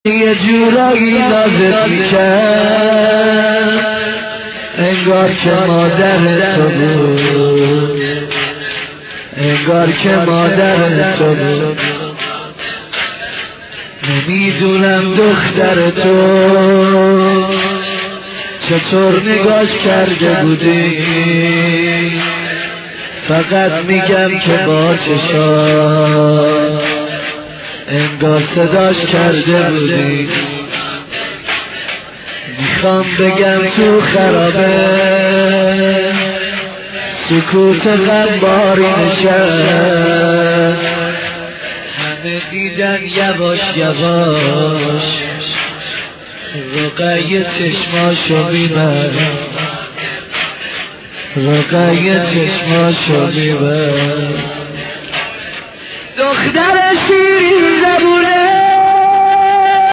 یه جورایی نازت میکرد انگار که مادر تو بود، انگار که مادر تو بود. نمیدونم دختر تو چطور نگاش کرده بودی، فقط میگم که با چشات انگار صداش کرده بودی. میخوام بگم تو خرابه سکوت غمباری نشست، همه دیدن یواش یواش رقیه چشماشو میبرم، رقیه چشماشو میبرم. دختر شیری